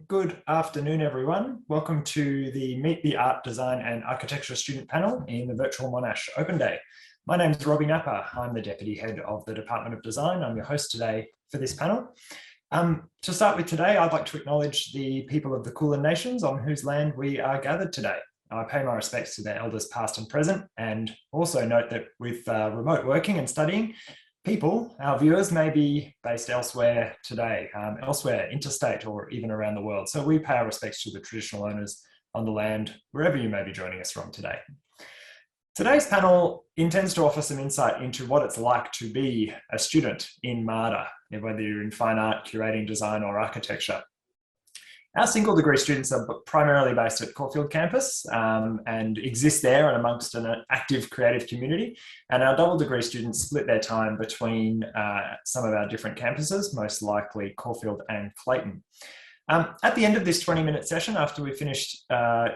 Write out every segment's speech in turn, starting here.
Good afternoon, everyone. Welcome to the Meet the Art, Design and Architecture student panel in the virtual Monash Open Day. My name is Robbie. I'm the Deputy Head of the Department of Design. I'm your host today for this panel. To start with today, I'd like to acknowledge the people of the Kulin Nations on whose land we are gathered today. I pay my respects to their elders past and present, and also note that with remote working and studying, our viewers may be based elsewhere today, elsewhere interstate or even around the world. So we pay our respects to the traditional owners on the land, wherever you may be joining us from today. Today's panel intends to offer some insight into what it's like to be a student in MADA, whether you're in fine art, curating, design or architecture. Our single degree students are primarily based at Caulfield campus and exist there and amongst an active creative community. And our double degree students split their time between some of our different campuses, most likely Caulfield and Clayton. At the end of this 20-minute session, after we've finished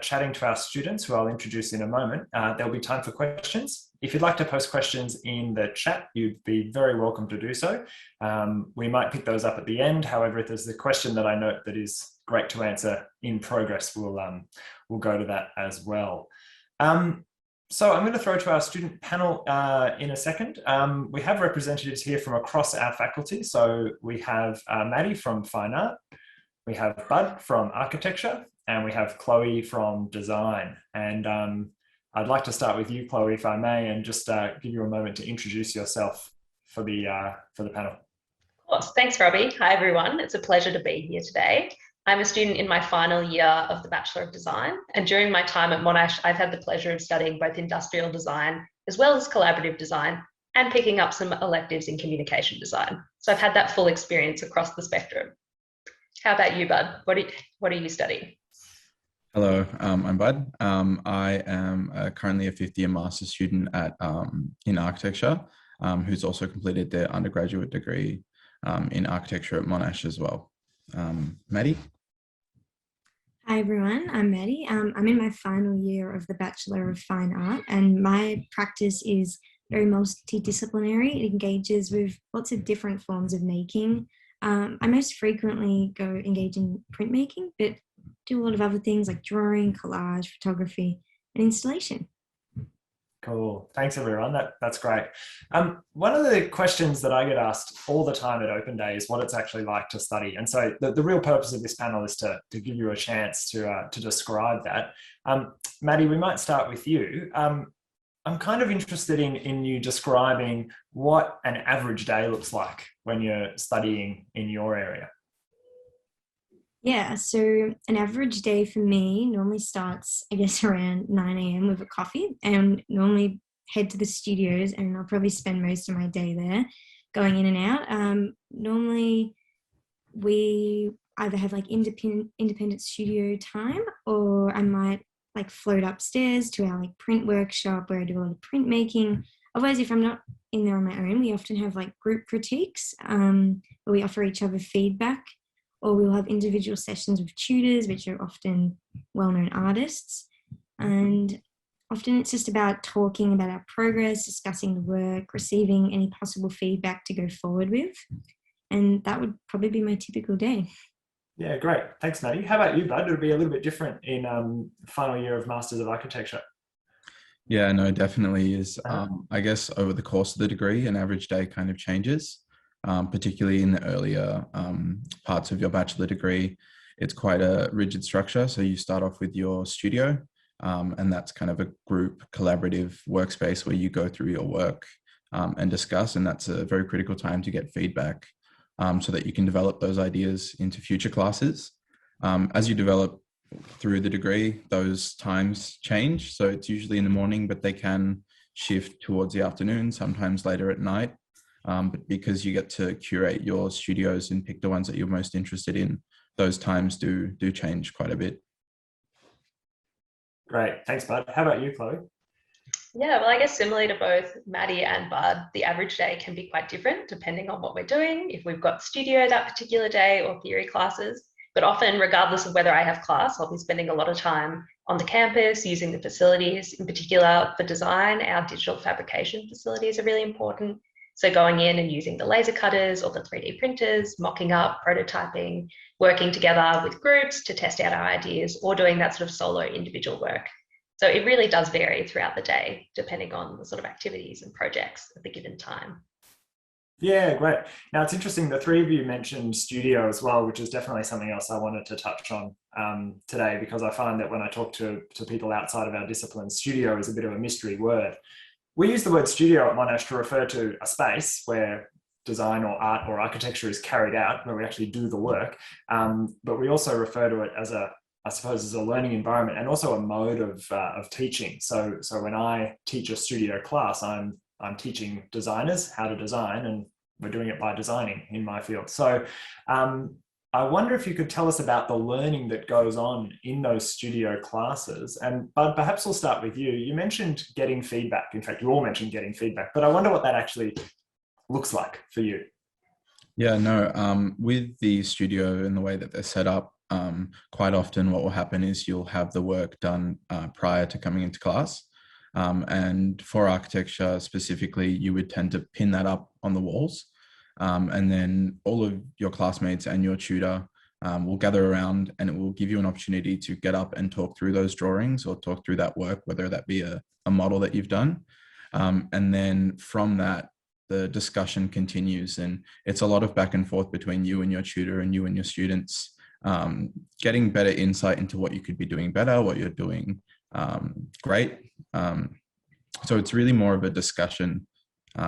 chatting to our students, who I'll introduce in a moment, there'll be time for questions. If you'd like to post questions in the chat, you'd be very welcome to do so. We might pick those up at the end. However, if there's a question that I note that is great to answer in progress, we'll go to that as well. So I'm going to throw to our student panel in a second. We have representatives here from across our faculty. So we have Maddie from Fine Art, we have Bud from Architecture, and we have Chloe from Design. And I'd like to start with you, Chloe, if I may, and just give you a moment to introduce yourself for the panel. Of course. Thanks, Robbie. Hi, everyone. It's a pleasure to be here today. I'm a student in my final year of the Bachelor of Design, and during my time at Monash, I've had the pleasure of studying both industrial design as well as collaborative design and picking up some electives in communication design. So I've had that full experience across the spectrum. How about you, Bud? What are you studying? Hello, I'm Bud. I am currently a fifth-year master's student in architecture, who's also completed their undergraduate degree in architecture at Monash as well. Maddie? Hi everyone, I'm Maddie. I'm in my final year of the Bachelor of Fine Art, and my practice is very multidisciplinary. It engages with lots of different forms of making. I most frequently engage in printmaking, but do a lot of other things like drawing, collage, photography, and installation. Cool. Thanks, everyone. That's great. One of the questions that I get asked all the time at Open Day is what it's actually like to study. And so the real purpose of this panel is to give you a chance to describe that. Maddie, we might start with you. I'm kind of interested in you describing what an average day looks like when you're studying in your area. Yeah, so an average day for me normally starts, I guess, around 9 a.m. with a coffee, and normally head to the studios, and I'll probably spend most of my day there going in and out. Normally we either have like independent studio time, or I might like float upstairs to our like print workshop where I do a lot of printmaking. Otherwise, if I'm not in there on my own, we often have like group critiques where we offer each other feedback, or we'll have individual sessions with tutors, which are often well-known artists. And often it's just about talking about our progress, discussing the work, receiving any possible feedback to go forward with. And that would probably be my typical day. Yeah, great. Thanks, Maddie. How about you, Bud? It'll be a little bit different in final year of Masters of Architecture. Yeah, no, definitely is. I guess over the course of the degree, an average day kind of changes. Particularly in the earlier parts of your bachelor degree, it's quite a rigid structure. So you start off with your studio, and that's kind of a group collaborative workspace where you go through your work and discuss, and that's a very critical time to get feedback so that you can develop those ideas into future classes. As you develop through the degree, those times change. So it's usually in the morning, but they can shift towards the afternoon, sometimes later at night. But because you get to curate your studios and pick the ones that you're most interested in, those times do change quite a bit. Great. Thanks, Bud. How about you, Chloe? Yeah, well, I guess similarly to both Maddie and Bud, the average day can be quite different depending on what we're doing, if we've got studio that particular day or theory classes. But often, regardless of whether I have class, I'll be spending a lot of time on the campus, using the facilities. In particular, for design, our digital fabrication facilities are really important. So going in and using the laser cutters or the 3D printers, mocking up, prototyping, working together with groups to test out our ideas, or doing that sort of solo individual work. So it really does vary throughout the day, depending on the sort of activities and projects at the given time. Yeah, great. Now it's interesting, the three of you mentioned studio as well, which is definitely something else I wanted to touch on today, because I find that when I talk to people outside of our discipline, studio is a bit of a mystery word. We use the word studio at Monash to refer to a space where design or art or architecture is carried out, where we actually do the work. But we also refer to it as I suppose, as a learning environment and also a mode of teaching. So when I teach a studio class, I'm teaching designers how to design, and we're doing it by designing in my field. So I wonder if you could tell us about the learning that goes on in those studio classes. And Bud, perhaps we'll start with you. You mentioned getting feedback. In fact, you all mentioned getting feedback, but I wonder what that actually looks like for you. Yeah, no, with the studio and the way that they're set up, quite often what will happen is you'll have the work done prior to coming into class. And for architecture specifically, you would tend to pin that up on the walls. And then all of your classmates and your tutor will gather around, and it will give you an opportunity to get up and talk through those drawings or talk through that work, whether that be a model that you've done. And then from that, the discussion continues, and it's a lot of back and forth between you and your tutor and you and your students, getting better insight into what you could be doing better, what you're doing great. So it's really more of a discussion,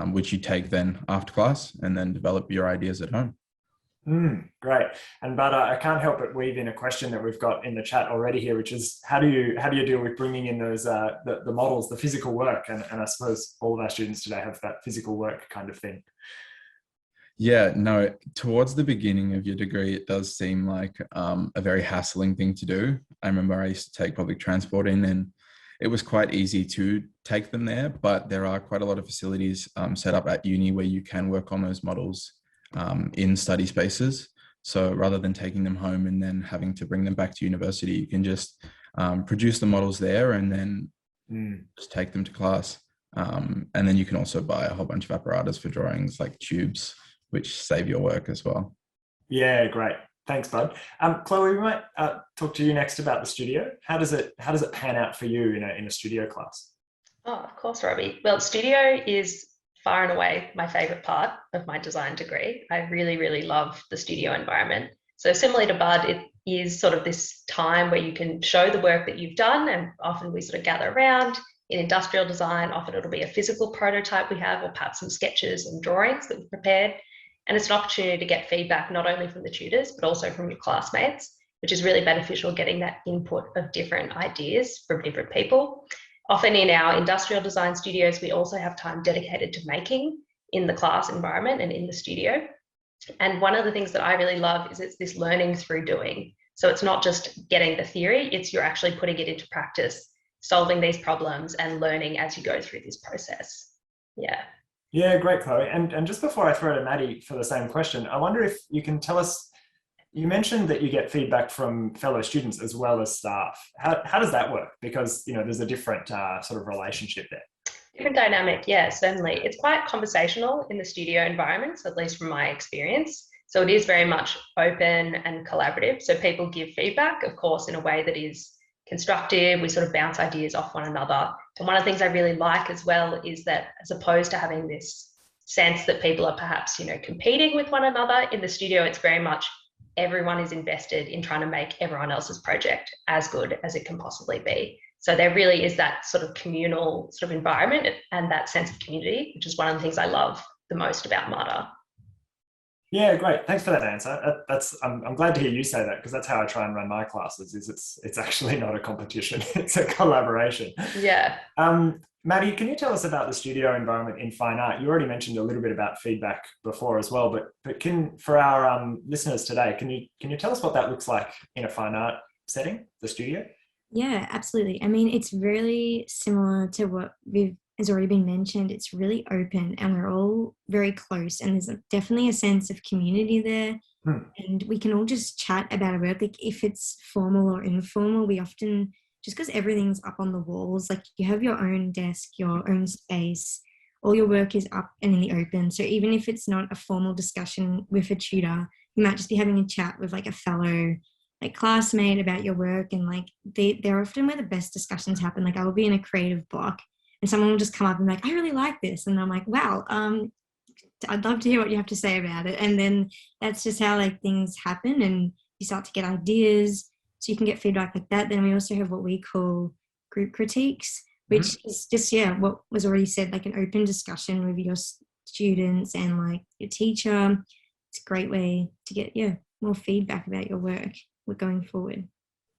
which you take then after class and then develop your ideas at home. Great. And but I can't help but weave in a question that we've got in the chat already here, which is how do you deal with bringing in those the models, the physical work, and I suppose all of our students today have that physical work kind of thing. Yeah, no, towards the beginning of your degree, it does seem like a very hassling thing to do. I remember I used to take public transport in, and it was quite easy to take them there, but there are quite a lot of facilities set up at uni where you can work on those models in study spaces. So rather than taking them home and then having to bring them back to university, you can just produce the models there and then just take them to class. And then you can also buy a whole bunch of apparatus for drawings like tubes, which save your work as well. Yeah, great. Thanks, Bud. Chloe, we might talk to you next about the studio. How does it pan out for you in a studio class? Oh, of course, Robbie. Well, studio is far and away my favorite part of my design degree. I really, really love the studio environment. So similarly to Bud, it is sort of this time where you can show the work that you've done, and often we sort of gather around. In industrial design, often it'll be a physical prototype we have, or perhaps some sketches and drawings that we've prepared. And it's an opportunity to get feedback not only from the tutors, but also from your classmates, which is really beneficial, getting that input of different ideas from different people. Often in our industrial design studios, we also have time dedicated to making in the class environment and in the studio. And one of the things that I really love is it's this learning through doing. So it's not just getting the theory, it's you're actually putting it into practice, solving these problems and learning as you go through this process. Yeah. Yeah, great, Chloe. And just before I throw to Maddie for the same question, I wonder if you can tell us, you mentioned that you get feedback from fellow students as well as staff. How does that work? Because, there's a different sort of relationship there. Different dynamic, yeah, certainly. It's quite conversational in the studio environments, at least from my experience. So it is very much open and collaborative. So people give feedback, of course, in a way that is constructive. We sort of bounce ideas off one another. And one of the things I really like as well is that, as opposed to having this sense that people are perhaps, competing with one another, in the studio, it's very much everyone is invested in trying to make everyone else's project as good as it can possibly be. So there really is that sort of communal sort of environment and that sense of community, which is one of the things I love the most about MADA. Yeah, great. Thanks for that answer. I'm glad to hear you say that, because that's how I try and run my classes. It's actually not a competition; it's a collaboration. Yeah. Maddie, can you tell us about the studio environment in fine art? You already mentioned a little bit about feedback before as well, but for our listeners today, can you tell us what that looks like in a fine art setting, the studio? Yeah, absolutely. I mean, it's really similar to what has already been mentioned. It's really open and we're all very close, and there's definitely a sense of community there. And we can all just chat about our work. Like if it's formal or informal, we often, just because everything's up on the walls, like you have your own desk, your own space, all your work is up and in the open. So even if it's not a formal discussion with a tutor, you might just be having a chat with like a fellow like classmate about your work, and like they're often where the best discussions happen. Like I will be in a creative block and someone will just come up and be like, I really like this. And I'm like, wow, I'd love to hear what you have to say about it. And then that's just how like things happen, and you start to get ideas, so you can get feedback like that. Then we also have what we call group critiques, which is just, yeah, what was already said, like an open discussion with your students and like your teacher. It's a great way to get, yeah, more feedback about your work going forward.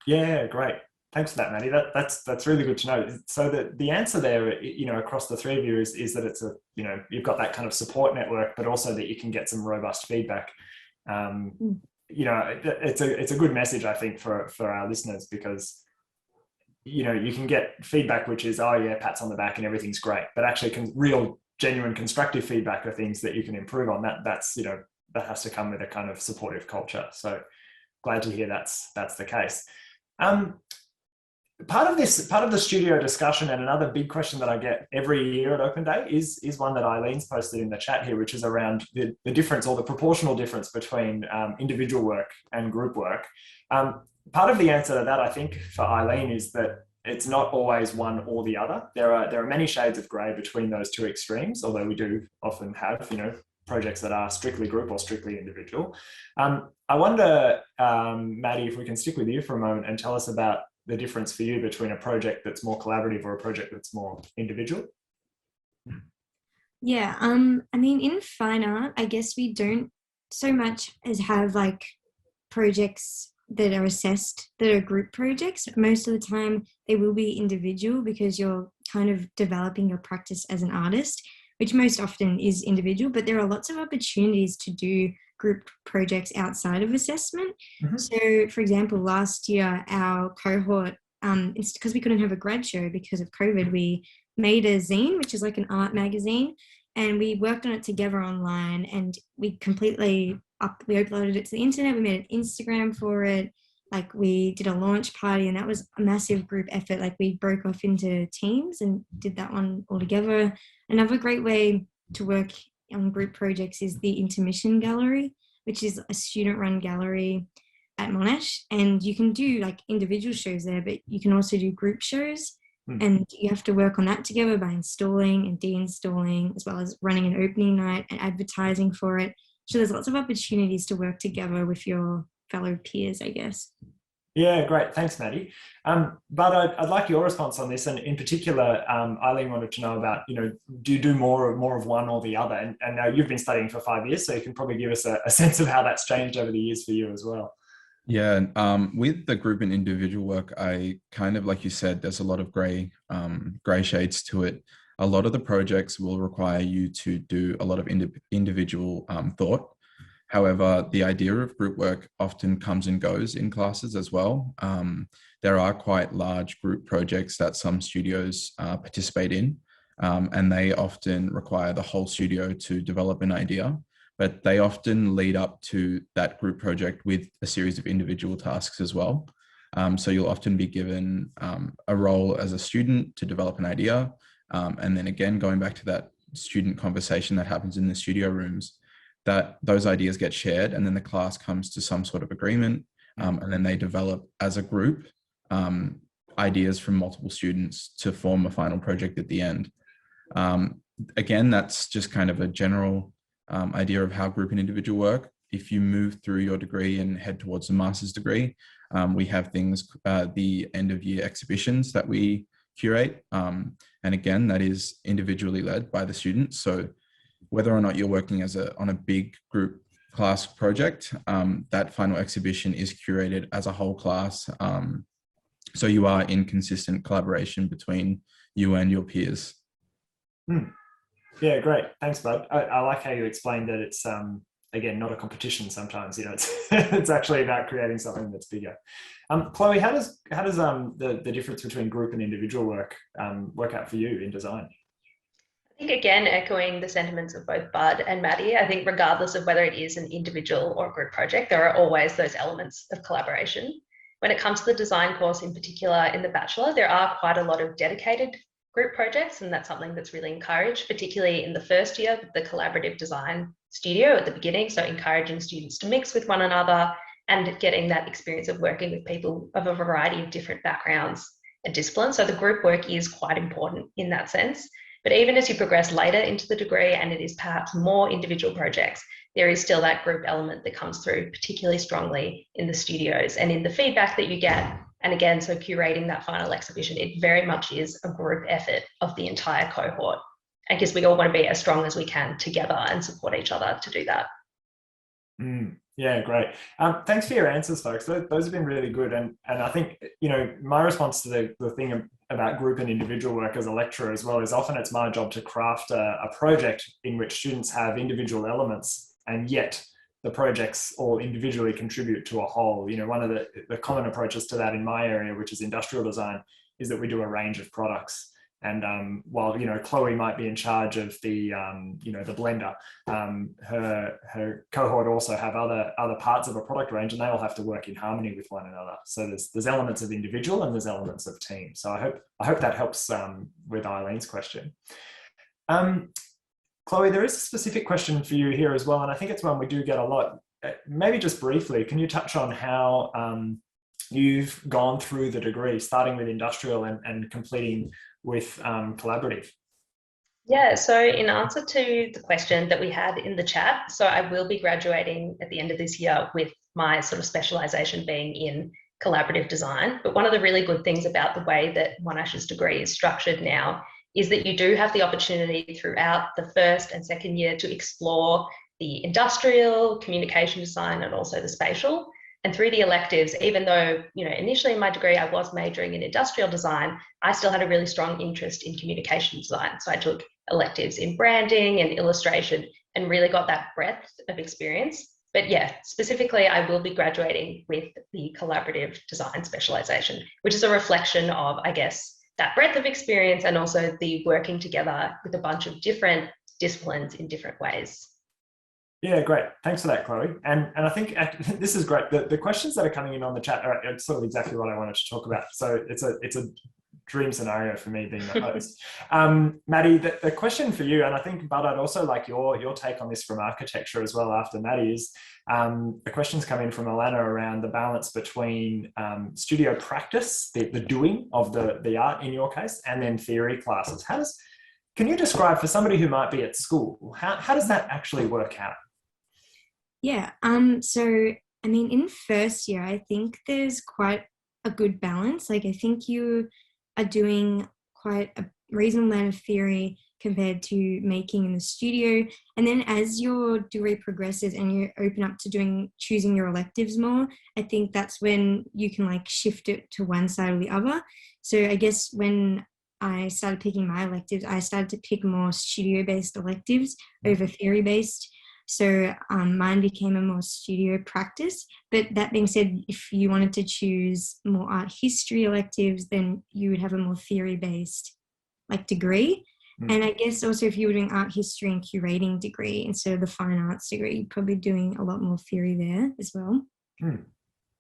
Yeah, great. Thanks for that, Maddie. That's really good to know. So the answer there, you know, across the three of you is that it's a, you know, you've got that kind of support network, but also that you can get some robust feedback. You know, it's a good message, I think, for our listeners, because, you know, you can get feedback which is, oh yeah, pats on the back and everything's great, but actually real, genuine, constructive feedback are things that you can improve on. That's, you know, that has to come with a kind of supportive culture. So glad to hear that's the case. Part of the studio discussion, and another big question that I get every year at Open Day is one that Eileen's posted in the chat here, which is around the difference, or the proportional difference between individual work and group work. Part of the answer to that, I think, for Eileen, is that it's not always one or the other. There are many shades of grey between those two extremes, although we do often have, you know, projects that are strictly group or strictly individual. I wonder, Maddie, if we can stick with you for a moment and tell us about the difference for you between a project that's more collaborative or a project that's more individual. Yeah, I mean, in fine art, I guess we don't so much as have like projects that are assessed that are group projects. Most of the time they will be individual, because you're kind of developing your practice as an artist, which most often is individual, but there are lots of opportunities to do group projects outside of assessment. So for example, last year our cohort, it's because we couldn't have a grad show because of COVID, we made a zine, which is like an art magazine, and we worked on it together online, and we uploaded it to the internet. We made an Instagram for it. Like we did a launch party, and that was a massive group effort. Like we broke off into teams and did that one all together. Another great way to work on group projects is the Intermission Gallery, which is a student-run gallery at Monash, and you can do like individual shows there, but you can also do group shows, and you have to work on that together by installing and de-installing, as well as running an opening night and advertising for it. So there's lots of opportunities to work together with your fellow peers, I guess. Yeah, great. Thanks, Maddie. But I'd like your response on this. And in particular, Eileen wanted to know about, you know, do you do more of one or the other? And now you've been studying for 5 years, so you can probably give us a sense of how that's changed over the years for you as well. Yeah, with the group and individual work, I kind of, like you said, there's a lot of grey shades to it. A lot of the projects will require you to do a lot of individual thought. However, the idea of group work often comes and goes in classes as well. There are quite large group projects that some studios participate in, and they often require the whole studio to develop an idea, but they often lead up to that group project with a series of individual tasks as well. So you'll often be given a role as a student to develop an idea, and then again, going back to that student conversation that happens in the studio rooms, that those ideas get shared, and then the class comes to some sort of agreement, and then they develop as a group ideas from multiple students to form a final project at the end. Again, that's just kind of a general idea of how group and individual work. If you move through your degree and head towards a master's degree, we have things, the end of year exhibitions that we curate. And again, that is individually led by the students. So whether or not you're working on a big group class project, that final exhibition is curated as a whole class. So you are in consistent collaboration between you and your peers. Yeah, great. Thanks, Bud. I like how you explained that it's, again, not a competition sometimes, you know, it's actually about creating something that's bigger. Chloe, how does the difference between group and individual work work out for you in design? I think, again, echoing the sentiments of both Bud and Maddie, I think regardless of whether it is an individual or group project, there are always those elements of collaboration. When it comes to the design course in particular in the Bachelor, there are quite a lot of dedicated group projects, and that's something that's really encouraged, particularly in the first year with the collaborative design studio at the beginning. So encouraging students to mix with one another and getting that experience of working with people of a variety of different backgrounds and disciplines. So the group work is quite important in that sense. But even as you progress later into the degree and it is perhaps more individual projects, there is still that group element that comes through particularly strongly in the studios and in the feedback that you get. And again, so curating that final exhibition, it very much is a group effort of the entire cohort. I guess we all want to be as strong as we can together and support each other to do that. Yeah, great. Thanks for your answers, folks. Those have been really good. And I think, my response to the thing about group and individual work as a lecturer as well is often it's my job to craft a project in which students have individual elements, and yet the projects all individually contribute to a whole. One of the common approaches to that in my area, which is industrial design, is that we do a range of products. And while Chloe might be in charge of the the blender, her cohort also have other parts of a product range, and they all have to work in harmony with one another. So there's elements of individual and there's elements of team. So I hope that helps with Eileen's question. Chloe, there is a specific question for you here as well, and I think it's one we do get a lot. Maybe just briefly, can you touch on how you've gone through the degree, starting with industrial and completing with collaborative? Yeah, so in answer to the question that we had in the chat, so I will be graduating at the end of this year with my sort of specialisation being in collaborative design. But one of the really good things about the way that Monash's degree is structured now is that you do have the opportunity throughout the first and second year to explore the industrial, communication design, and also the spatial. And through the electives, even though, initially in my degree, I was majoring in industrial design, I still had a really strong interest in communication design. So I took electives in branding and illustration and really got that breadth of experience. But yeah, specifically, I will be graduating with the collaborative design specialization, which is a reflection of, I guess, that breadth of experience and also the working together with a bunch of different disciplines in different ways. Yeah, great. Thanks for that, Chloe. And I think this is great. The questions that are coming in on the chat are sort of exactly what I wanted to talk about. So it's a dream scenario for me being the host. Maddie, the question for you, and I think, but I'd also like your take on this from architecture as well after Maddie, is the questions come in from Alana around the balance between studio practice, the doing of the art in your case, and then theory classes. Can you describe for somebody who might be at school, how does that actually work out? Yeah, so I mean, in first year, I think there's quite a good balance. Like, I think you are doing quite a reasonable amount of theory compared to making in the studio. And then as your degree progresses and you open up to choosing your electives more, I think that's when you can like shift it to one side or the other. So I guess when I started picking my electives, I started to pick more studio-based electives over theory-based. So mine became a more studio practice. But that being said, if you wanted to choose more art history electives, then you would have a more theory-based like degree. And I guess also if you were doing art history and curating degree instead of the fine arts degree, you're probably doing a lot more theory there as well.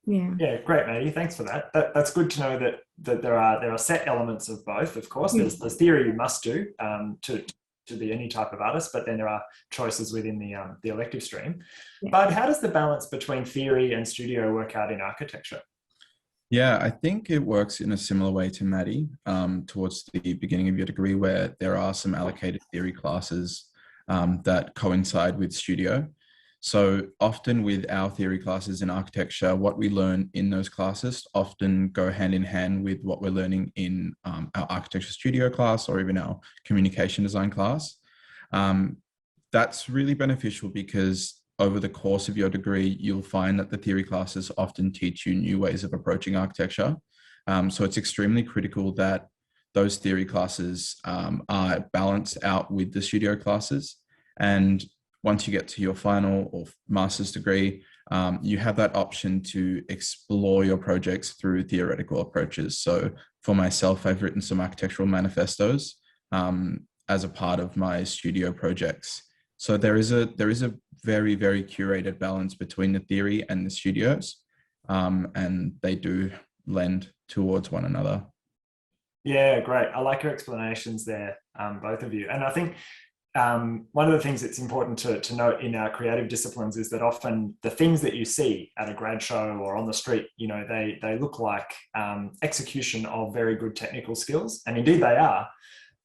Yeah, great, Maddie. Thanks for that. That's good to know that there are set elements of both. Of course, there's theory you must do to be any type of artist, but then there are choices within the elective stream. Yeah. But how does the balance between theory and studio work out in architecture? Yeah, I think it works in a similar way to Maddie towards the beginning of your degree, where there are some allocated theory classes that coincide with studio. So often with our theory classes in architecture, what we learn in those classes often go hand in hand with what we're learning in our architecture studio class or even our communication design class. That's really beneficial because over the course of your degree, you'll find that the theory classes often teach you new ways of approaching architecture. So it's extremely critical that those theory classes are balanced out with the studio classes. And once you get to your final or master's degree, you have that option to explore your projects through theoretical approaches. So for myself, I've written some architectural manifestos as a part of my studio projects. So there is a very, very curated balance between the theory and the studios, and they do lend towards one another. Yeah, great. I like your explanations there, both of you. And I think one of the things that's important to note in our creative disciplines is that often the things that you see at a grad show or on the street, they look like execution of very good technical skills, and indeed they are.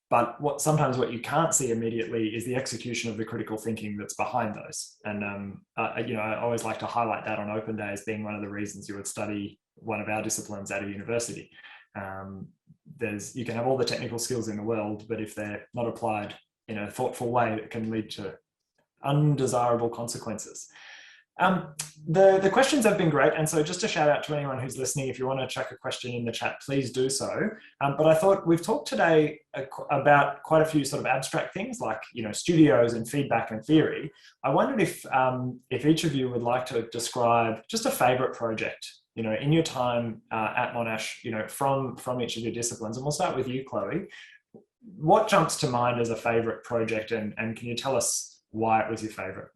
But sometimes what you can't see immediately is the execution of the critical thinking that's behind those. And I always like to highlight that on open day as being one of the reasons you would study one of our disciplines at a university. You can have all the technical skills in the world, but if they're not applied in a thoughtful way, it can lead to undesirable consequences. The questions have been great, and so just a shout out to anyone who's listening. If you want to chuck a question in the chat, please do so. But I thought we've talked today about quite a few sort of abstract things like studios and feedback and theory. I wondered if each of you would like to describe just a favourite project in your time at Monash, from each of your disciplines. And we'll start with you, Chloe. What jumps to mind as a favourite project, and can you tell us why it was your favourite?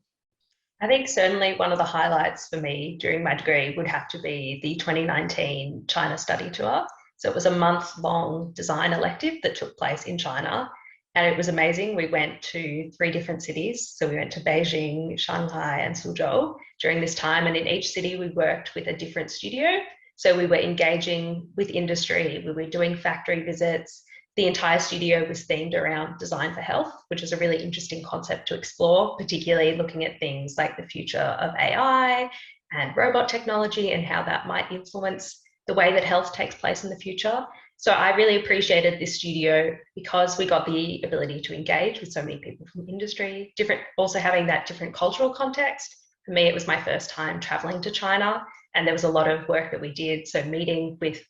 I think certainly one of the highlights for me during my degree would have to be the 2019 China study tour. So it was a month-long design elective that took place in China, and it was amazing. We went to 3 different cities. So we went to Beijing, Shanghai, and Suzhou during this time, and in each city we worked with a different studio. So we were engaging with industry, we were doing factory visits. The entire studio was themed around design for health, which is a really interesting concept to explore, particularly looking at things like the future of AI and robot technology and how that might influence the way that health takes place in the future. So I really appreciated this studio because we got the ability to engage with so many people from industry, also having that different cultural context. For me, it was my first time traveling to China, and there was a lot of work that we did. So meeting with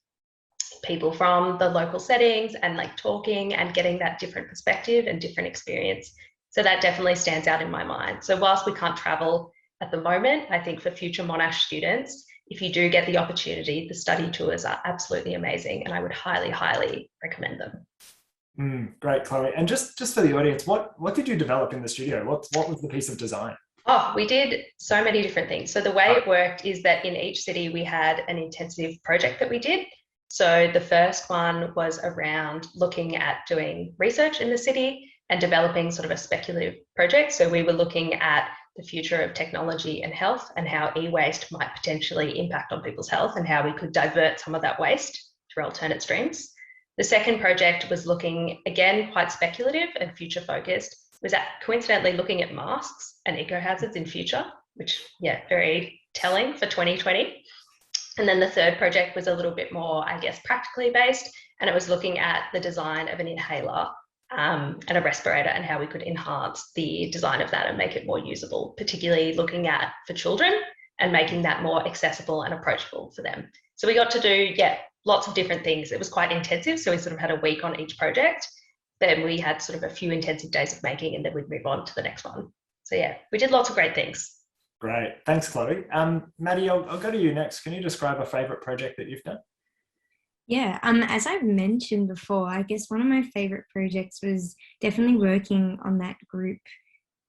people from the local settings and talking and getting that different perspective and different experience. So that definitely stands out in my mind. So whilst we can't travel at the moment, I think for future Monash students, if you do get the opportunity, the study tours are absolutely amazing, and I would highly, highly recommend them. Great, Chloe. And just for the audience, what did you develop in the studio? What was the piece of design? Oh, we did so many different things. So the way it worked is that in each city we had an intensive project that we did. So the first one was around looking at doing research in the city and developing sort of a speculative project. So we were looking at the future of technology and health and how e-waste might potentially impact on people's health and how we could divert some of that waste through alternate streams. The second project was looking, again, quite speculative and future focused, was coincidentally looking at masks and eco-hazards in future, which, very telling for 2020. And then the third project was a little bit more, I guess, practically based, and it was looking at the design of an inhaler and a respirator and how we could enhance the design of that and make it more usable, particularly looking at for children and making that more accessible and approachable for them. So we got to do, lots of different things. It was quite intensive, so we sort of had a week on each project. Then we had sort of a few intensive days of making, and then we'd move on to the next one. So we did lots of great things. Great. Thanks, Chloe. Maddie, I'll go to you next. Can you describe a favourite project that you've done? Yeah, as I've mentioned before, I guess one of my favourite projects was definitely working on that group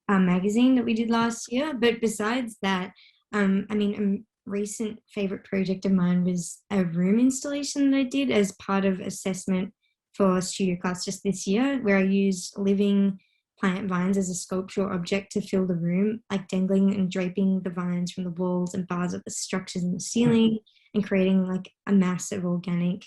magazine that we did last year. But besides that, a recent favourite project of mine was a room installation that I did as part of assessment for studio class just this year, where I used living plant vines as a sculptural object to fill the room, like dangling and draping the vines from the walls and bars of the structures in the ceiling and creating a mass of organic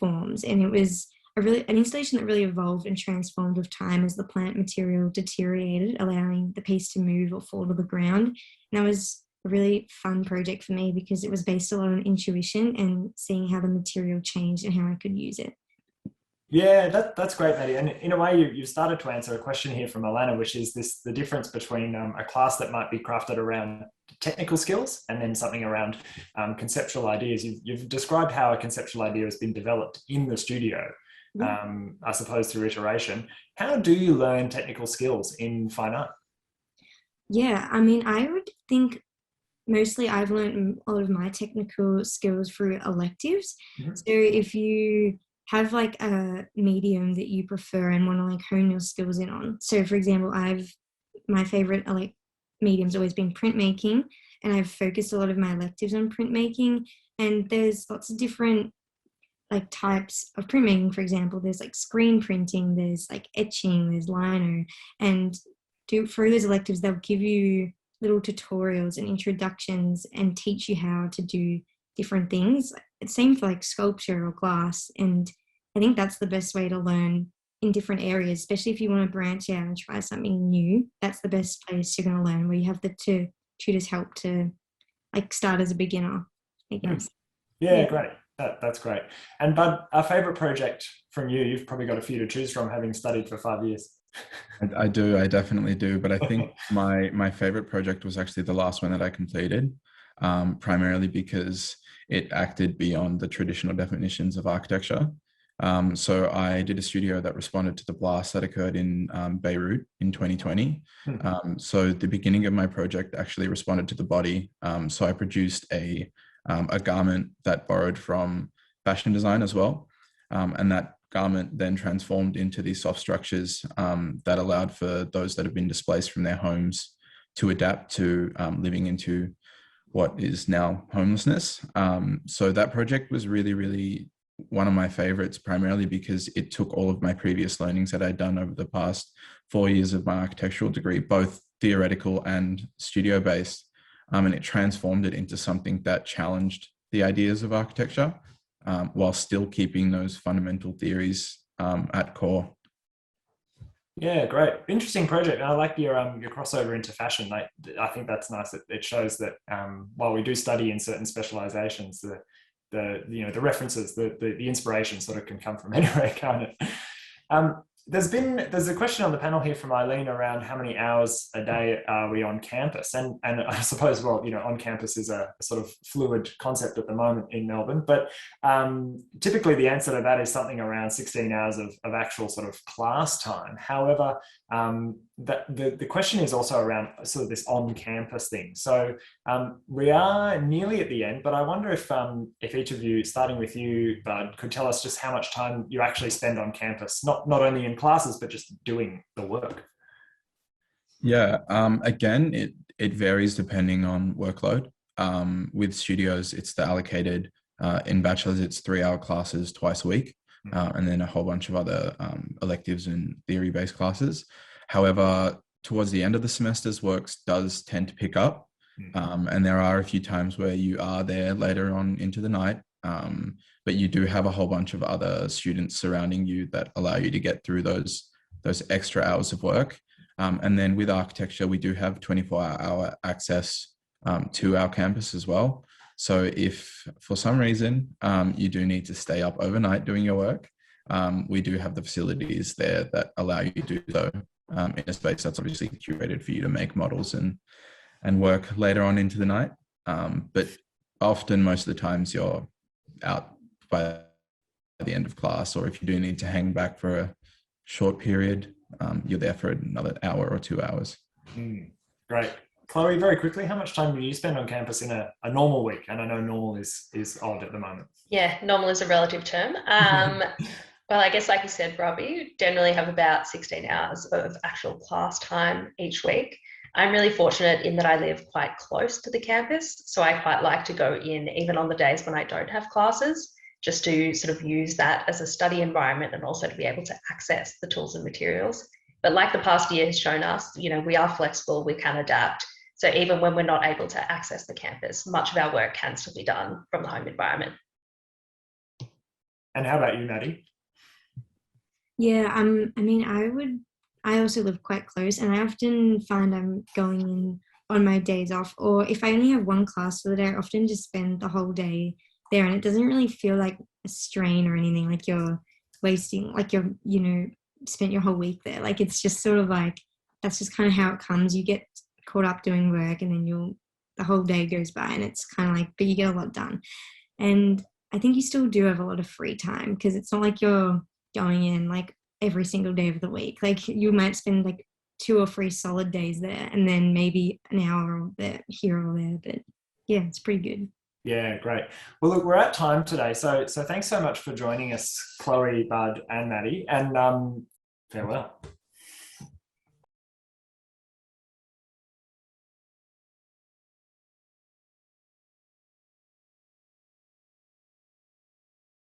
forms. And it was an installation that really evolved and transformed with time as the plant material deteriorated, allowing the piece to move or fall to the ground. And that was a really fun project for me because it was based a lot on intuition and seeing how the material changed and how I could use it. Yeah, that's great, Maddie. And in a way, you started to answer a question here from Alana, which is the difference between a class that might be crafted around technical skills and then something around conceptual ideas. You've described how a conceptual idea has been developed in the studio, I suppose through iteration. How do you learn technical skills in fine art? Yeah, I would think mostly I've learned a lot of my technical skills through electives. Mm-hmm. So if you have a medium that you prefer and want to hone your skills in on. So for example, my favorite medium's always been printmaking, and I've focused a lot of my electives on printmaking, and there's lots of different like types of printmaking. For example, there's like screen printing, there's like etching, there's lino, and through those electives they'll give you little tutorials and introductions and teach you how to do different things. It's same for like sculpture or glass, and I think that's the best way to learn in different areas, especially if you want to branch out and try something new. That's the best place you're going to learn, where you have the tutors help to like start as a beginner, I guess. Yeah, great. That's great. And Bud, our favorite project from you've probably got a few to choose from, having studied for 5 years. I do, I definitely do. But I think my favorite project was actually the last one that I completed, primarily because it acted beyond the traditional definitions of architecture. So I did a studio that responded to the blast that occurred in Beirut in 2020. So the beginning of my project actually responded to the body. So I produced a garment that borrowed from fashion design as well. And that garment then transformed into these soft structures that allowed for those that have been displaced from their homes to adapt to living into what is now homelessness. So that project was really, really one of my favorites, primarily because it took all of my previous learnings that I'd done over the past 4 years of my architectural degree, both theoretical and studio based, and it transformed it into something that challenged the ideas of architecture while still keeping those fundamental theories at core. Yeah, great. Interesting project. I like your crossover into fashion. Like, I think that's nice. It shows that while we do study in certain specializations, the references, the inspiration sort of can come from anywhere, can't it? There's a question on the panel here from Eileen around how many hours a day are we on campus, and I suppose, well, on campus is a sort of fluid concept at the moment in Melbourne, but typically the answer to that is something around 16 hours of actual sort of class time. However, the question is also around sort of this on-campus thing. So we are nearly at the end, but I wonder if each of you, starting with you, Bud, could tell us just how much time you actually spend on campus, not only in classes, but just doing the work. Yeah, again, it varies depending on workload. With studios, it's the allocated, in bachelor's, it's 3-hour classes twice a week, and then a whole bunch of other electives and theory-based classes. However, towards the end of the semesters, works does tend to pick up, and there are a few times where you are there later on into the night, but you do have a whole bunch of other students surrounding you that allow you to get through those extra hours of work. And then with architecture, we do have 24-hour access to our campus as well. So if for some reason you do need to stay up overnight doing your work, we do have the facilities there that allow you to do so in a space that's obviously curated for you to make models and work later on into the night. But often, most of the times, you're out by the end of class, or if you do need to hang back for a short period, you're there for another hour or 2 hours. Great. Chloe, very quickly, how much time do you spend on campus in a normal week? And I know normal is odd at the moment. Yeah, normal is a relative term. Well, I guess like you said, Robbie, generally have about 16 hours of actual class time each week. I'm really fortunate in that I live quite close to the campus, so I quite like to go in even on the days when I don't have classes, just to sort of use that as a study environment and also to be able to access the tools and materials. But like the past year has shown us, we are flexible, we can adapt. So even when we're not able to access the campus, much of our work can still be done from the home environment. And how about you, Maddie? Yeah, I also live quite close, and I often find I'm going in on my days off, or if I only have one class for the day, I often just spend the whole day there, and it doesn't really feel like a strain or anything, like you're wasting, like you're, spent your whole week there. Like, it's just sort of like, that's just kind of how it comes. You get caught up doing work, and then the whole day goes by, and it's kind of like, but you get a lot done. And I think you still do have a lot of free time, because it's not like you're going in like every single day of the week. Like, you might spend like 2 or 3 solid days there, and then maybe an hour there, here or there. But yeah, it's pretty good. Yeah, great. Well, look, we're at time today. So thanks so much for joining us, Chloe, Bud, and Maddie, and farewell.